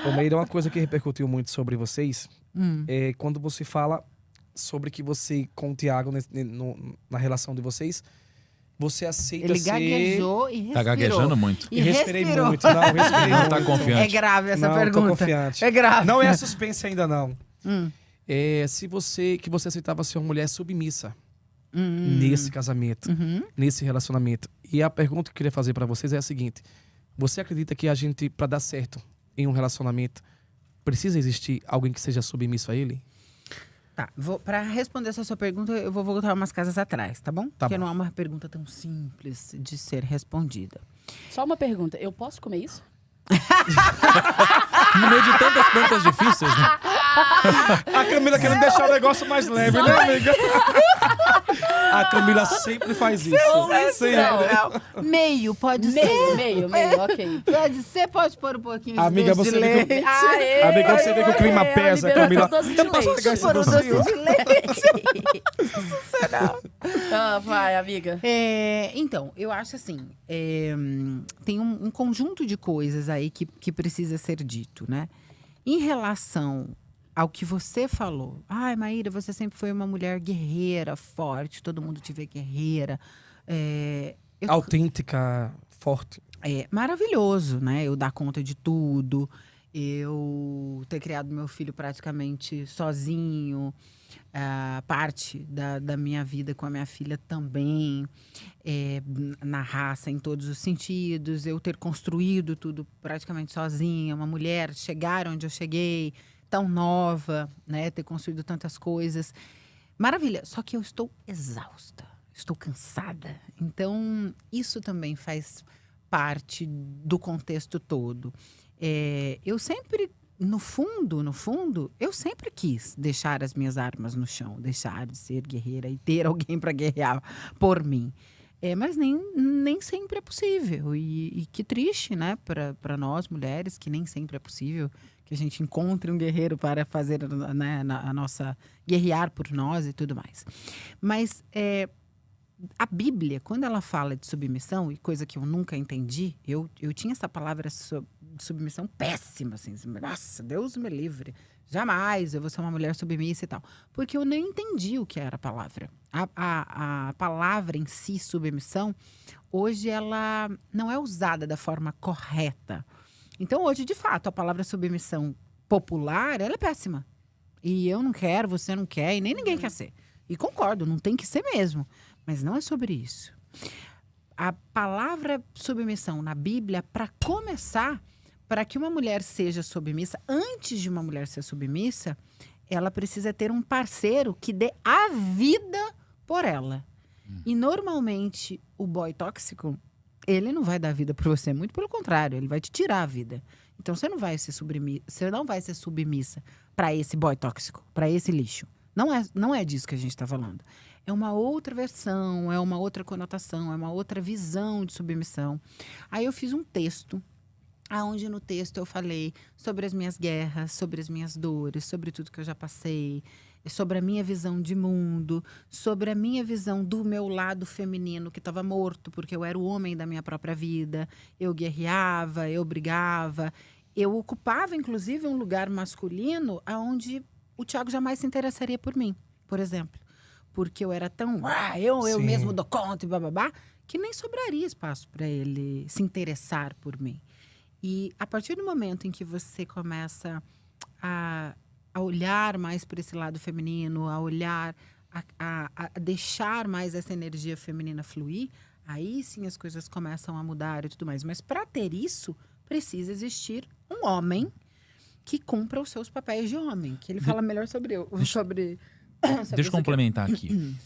Ô, Maíra, uma coisa que repercutiu muito sobre vocês é quando você fala sobre que você, com o Thiago, na relação de vocês, você aceita Ele ser... gaguejou e respirou. Tá gaguejando muito. E respirei respirou. muito, não, respirei Não muito. tá confiante. É grave essa Não, pergunta. tô confiante. É grave. Não é suspense ainda, não. Hum. Se você aceitava ser uma mulher submissa Hum. nesse casamento, Uhum. nesse relacionamento. E a pergunta que eu queria fazer pra vocês é a seguinte: você acredita que a gente, pra dar certo em um relacionamento, precisa existir alguém que seja submisso a ele? Tá, pra responder essa sua pergunta, eu vou voltar umas casas atrás, tá bom? Tá Porque bom. não é uma pergunta tão simples de ser respondida. Só uma pergunta, eu posso comer isso? No meio de tantas perguntas difíceis, né? A Camila querendo deixar o negócio mais leve, né, amiga? A Camila sempre faz isso. Não. Meio, pode ser. Meio, ok. Pode ser, pode pôr um pouquinho de Amiga, doce você de vê leite. Aê, Amiga, você vê que o clima pesa, liberou Camila. doce de Eu posso leite. pegar esse Pôr um docinho? doce de leite. Ah, vai, amiga. Então, eu acho assim, tem um conjunto de coisas aí que precisa ser dito, né? Em relação ao que você falou. Ai, Maíra, você sempre foi uma mulher guerreira, forte, todo mundo te vê guerreira. Autêntica, forte. É maravilhoso, né? Eu dar conta de tudo, eu ter criado meu filho praticamente sozinho, parte da minha vida com a minha filha também, na raça, em todos os sentidos, eu ter construído tudo praticamente sozinha, uma mulher chegar onde eu cheguei, tão nova, né? Ter construído tantas coisas. Maravilha, só que eu estou exausta, estou cansada. Então, isso também faz parte do contexto todo. Eu sempre, no fundo, eu sempre quis deixar as minhas armas no chão, deixar de ser guerreira e ter alguém para guerrear por mim. Mas nem sempre é possível. E que triste, né, para nós mulheres, que nem sempre é possível que a gente encontre um guerreiro para fazer, né, a nossa guerrear por nós e tudo mais. Mas a Bíblia, quando ela fala de submissão, e coisa que eu nunca entendi, eu tinha essa palavra submissão péssima, assim, nossa, Deus me livre, jamais eu vou ser uma mulher submissa e tal, porque eu nem entendi o que era a palavra. A palavra em si, submissão, hoje ela não é usada da forma correta. Então hoje, de fato, a palavra submissão popular, ela é péssima. E eu não quero, você não quer, e nem ninguém quer ser. E concordo, não tem que ser mesmo. Mas não é sobre isso. A palavra submissão na Bíblia, para começar, para que uma mulher seja submissa, antes de uma mulher ser submissa, ela precisa ter um parceiro que dê a vida por ela. E normalmente o boy tóxico, ele não vai dar vida por você, muito pelo contrário, ele vai te tirar a vida. Então você não vai ser submissa para esse boy tóxico, para esse lixo. Não é disso que a gente está falando. É uma outra versão, é uma outra conotação, é uma outra visão de submissão. Aí eu fiz um texto, onde no texto eu falei sobre as minhas guerras, sobre as minhas dores, sobre tudo que eu já passei, sobre a minha visão de mundo, sobre a minha visão do meu lado feminino que estava morto, porque eu era o homem da minha própria vida. Eu guerreava, eu brigava, eu ocupava inclusive um lugar masculino onde o Thiago jamais se interessaria por mim, por exemplo. Porque eu era tão, eu mesmo dou conta e bababá, que nem sobraria espaço para ele se interessar por mim. E a partir do momento em que você começa a olhar mais para esse lado feminino, a olhar, a deixar mais essa energia feminina fluir, aí sim as coisas começam a mudar e tudo mais. Mas para ter isso, precisa existir um homem que cumpra os seus papéis de homem. Que ele fala melhor sobre Deixa eu complementar aqui.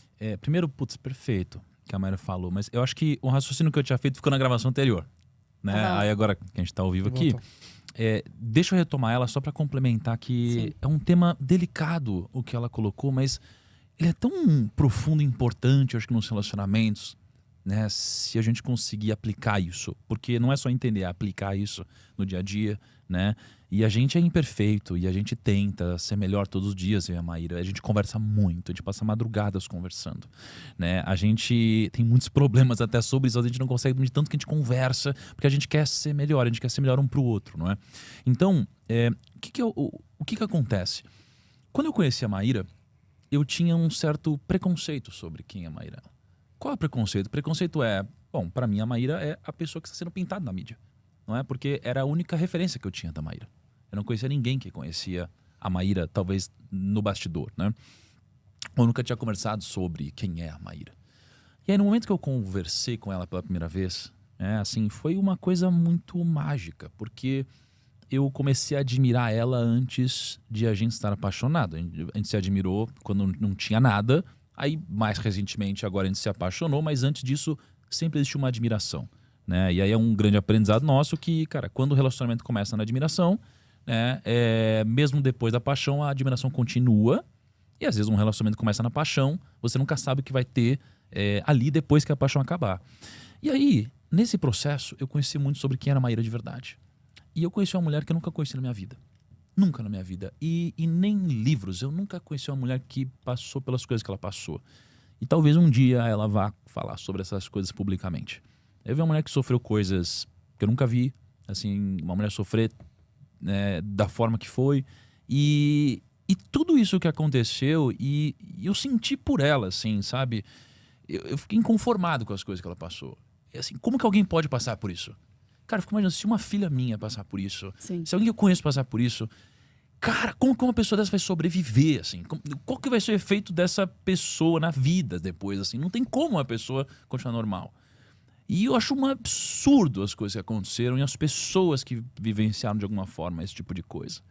Primeiro, perfeito que a Maíra falou, mas eu acho que o raciocínio que eu tinha feito ficou na gravação anterior. Né? Aí agora que a gente tá ao vivo aqui, deixa eu retomar ela só para complementar que é um tema delicado o que ela colocou, mas ele é tão profundo e importante, eu acho que nos relacionamentos, né, se a gente conseguir aplicar isso. Porque não é só entender, é aplicar isso no dia a dia, né? E a gente é imperfeito e a gente tenta ser melhor todos os dias, eu e a Maíra. A gente conversa muito, a gente passa madrugadas conversando, né? A gente tem muitos problemas até sobre isso, a gente não consegue dormir tanto que a gente conversa, porque a gente quer ser melhor, a gente quer ser melhor um pro outro, não é? Então, o que acontece? Quando eu conheci a Maíra, eu tinha um certo preconceito sobre quem é a Maíra. Qual é o preconceito? O preconceito é, bom, para mim a Maíra é a pessoa que está sendo pintada na mídia, não é? Porque era a única referência que eu tinha da Maíra. Eu não conhecia ninguém que conhecia a Maíra, talvez no bastidor, né? Eu nunca tinha conversado sobre quem é a Maíra. E aí, no momento que eu conversei com ela pela primeira vez, assim, foi uma coisa muito mágica, porque eu comecei a admirar ela antes de a gente estar apaixonado. A gente se admirou quando não tinha nada, aí mais recentemente agora a gente se apaixonou, mas antes disso sempre existiu uma admiração, né? E aí é um grande aprendizado nosso que, cara, quando o relacionamento começa na admiração, mesmo depois da paixão, a admiração continua. E às vezes um relacionamento começa na paixão, você nunca sabe o que vai ter ali depois que a paixão acabar. E aí, nesse processo, eu conheci muito sobre quem era a Maíra de verdade. E eu conheci uma mulher que eu nunca conheci na minha vida. Nunca na minha vida. E nem em livros. Eu nunca conheci uma mulher que passou pelas coisas que ela passou. E talvez um dia ela vá falar sobre essas coisas publicamente. Eu vi uma mulher que sofreu coisas que eu nunca vi. Assim, uma mulher sofrer da forma que foi. E tudo isso que aconteceu, e eu senti por ela, assim, sabe? Eu fiquei inconformado com as coisas que ela passou. E, assim, como que alguém pode passar por isso? Cara, eu fico imaginando, se uma filha minha passar por isso, Sim. se alguém que eu conheço passar por isso, cara, como que uma pessoa dessa vai sobreviver, assim? Qual que vai ser o efeito dessa pessoa na vida depois, assim? Não tem como uma pessoa continuar normal. E eu acho um absurdo as coisas que aconteceram e as pessoas que vivenciaram de alguma forma esse tipo de coisa.